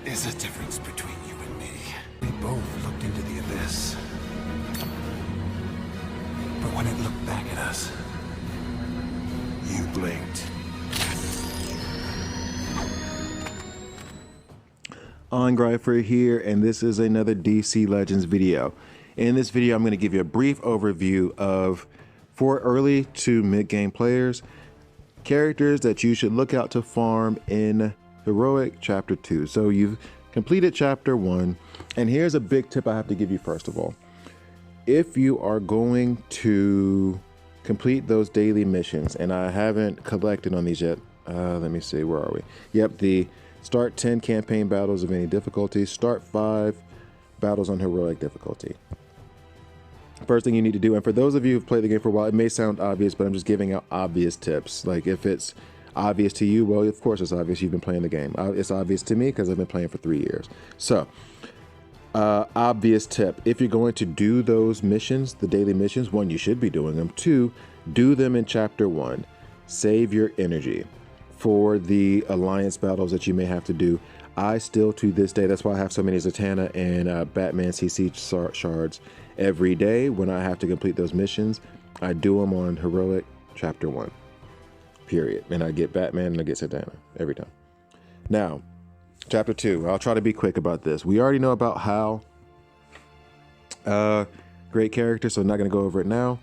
is a difference between you and me. We both looked into the abyss. But when it looked back at us, you blinked. OnGryfer here, and this is another DC Legends video. In this video, I'm going to give you a brief overview of, for early to mid-game players, characters that you should look out to farm in Heroic Chapter 2. So you've completed Chapter 1, and here's a big tip I have to give you first of all. If you are going to complete those daily missions, and I haven't collected on these yet, let me see, where are we? Yep, the start 10 campaign battles of any difficulty, start 5 battles on heroic difficulty. First thing you need to do, and for those of you who've played the game for a while, it may sound obvious, but I'm just giving out obvious tips. Like if it's obvious to you, well, of course it's obvious, you've been playing the game. It's obvious to me because I've been playing for 3 years. So, obvious tip, if you're going to do those missions, the daily missions, 1, you should be doing them. 2, do them in Chapter 1. Save your energy for the alliance battles that you may have to do. I still, to this day, that's why I have so many Zatanna and Batman CC shards every day. When I have to complete those missions, I do them on Heroic Chapter 1, period. And I get Batman and I get Zatanna every time. Now, Chapter 2, I'll try to be quick about this. We already know about Hal. Great character, so I'm not going to go over it now.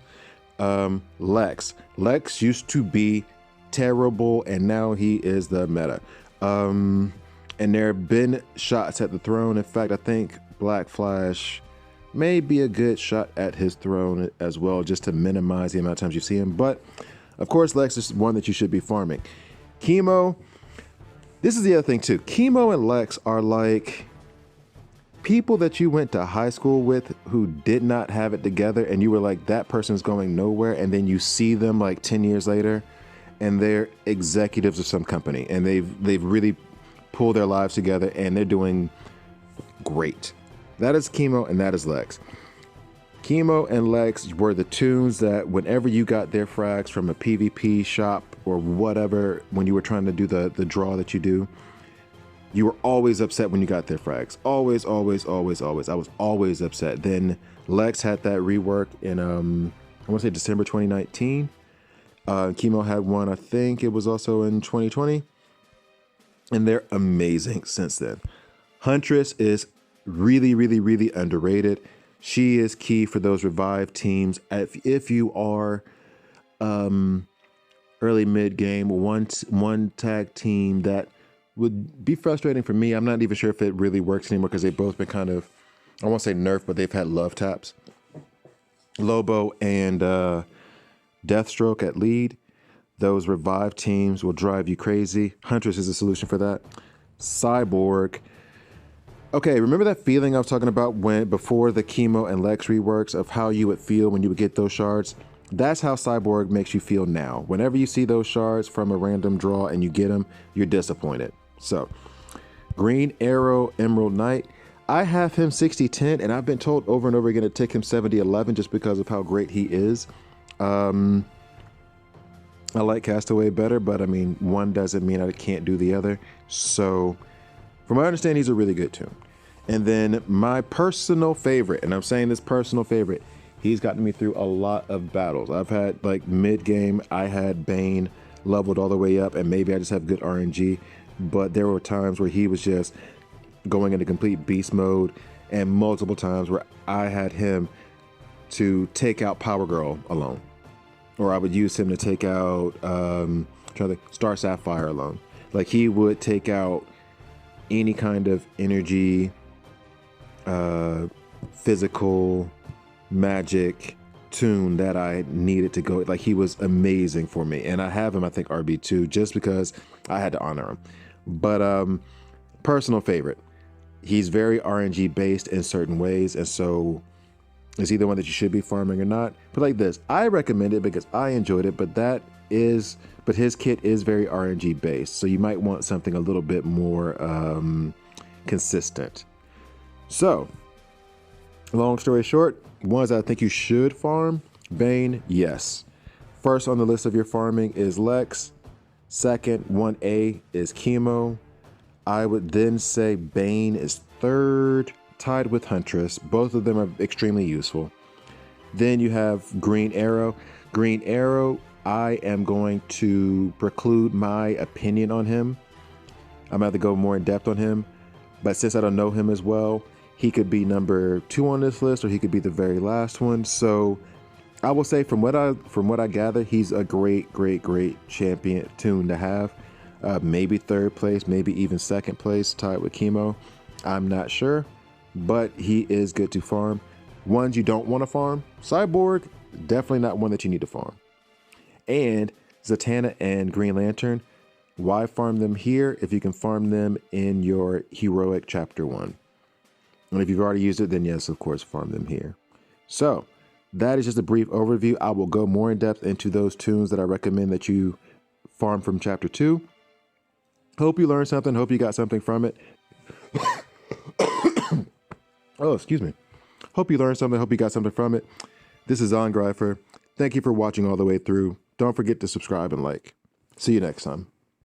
Lex. Lex used to be terrible, and now he is the meta. And there have been shots at the throne. In fact, I think Black Flash may be a good shot at his throne as well, just to minimize the amount of times you see him. But of course, Lex is one that you should be farming. Chemo. This is the other thing too. Chemo and Lex are like people that you went to high school with who did not have it together, and you were like, that person's going nowhere, and then you see them like 10 years later and they're executives of some company, and they've really pulled their lives together and they're doing great. That is Chemo and that is Lex. Chemo and Lex were the tunes that whenever you got their frags from a PvP shop or whatever, when you were trying to do the draw that you do, you were always upset when you got their frags. Always, always, always, always. I was always upset. Then Lex had that rework in, I want to say December 2019. Chemo had one, I think it was also in 2020. And they're amazing since then. Huntress is really, really, really underrated. She is key for those revive teams. If you are early mid game, one tag team that would be frustrating for me. I'm not even sure if it really works anymore because they've both been kind of, I won't say nerfed, but they've had love taps. Lobo and Deathstroke at lead. Those revive teams will drive you crazy. Huntress is a solution for that. Cyborg. Okay, remember that feeling I was talking about before the Chemo and Lex reworks of how you would feel when you would get those shards? That's how Cyborg makes you feel now. Whenever you see those shards from a random draw and you get them, you're disappointed. So, Green Arrow Emerald Knight. I have him 60-10, and I've been told over and over again to take him 70-11 just because of how great he is. I like Castaway better, but I mean, one doesn't mean I can't do the other. So, from what I understand, he's a really good tune. And then my personal favorite, and I'm saying this personal favorite, he's gotten me through a lot of battles. I've had like mid-game, I had Bane leveled all the way up, and maybe I just have good RNG, but there were times where he was just going into complete beast mode, and multiple times where I had him to take out Power Girl alone. Or I would use him to take out Star Sapphire alone. Like he would take out any kind of energy, physical, magic tune that I needed to go. Like he was amazing for me. And I have him, I think, RB2 just because I had to honor him. But personal favorite. He's very RNG based in certain ways. And so it's either one that you should be farming or not. But like this, I recommend it because I enjoyed it, but his kit is very RNG based. So you might want something a little bit more consistent. So long story short, ones I think you should farm, Bane, yes. First on the list of your farming is Lex. Second, 1A is Chemo. I would then say Bane is third, tied with Huntress. Both of them are extremely useful. Then you have Green Arrow. Green Arrow, I am going to preclude my opinion on him. I'm going to have to go more in depth on him. But since I don't know him as well, he could be number 2 on this list, or he could be the very last one. So I will say, from what I gather, he's a great champion tune to have. Maybe third place, maybe even second place, tied with Chemo. I'm not sure, but he is good to farm. Ones you don't want to farm, Cyborg, definitely not one that you need to farm. And Zatanna and Green Lantern, why farm them here if you can farm them in your Heroic Chapter 1? And if you've already used it, then yes, of course, farm them here. So that is just a brief overview. I will go more in depth into those tunes that I recommend that you farm from Chapter 2. Hope you learned something. Hope you got something from it. Oh, excuse me. Hope you learned something. Hope you got something from it. This is Zongreifer. Thank you for watching all the way through. Don't forget to subscribe and like. See you next time.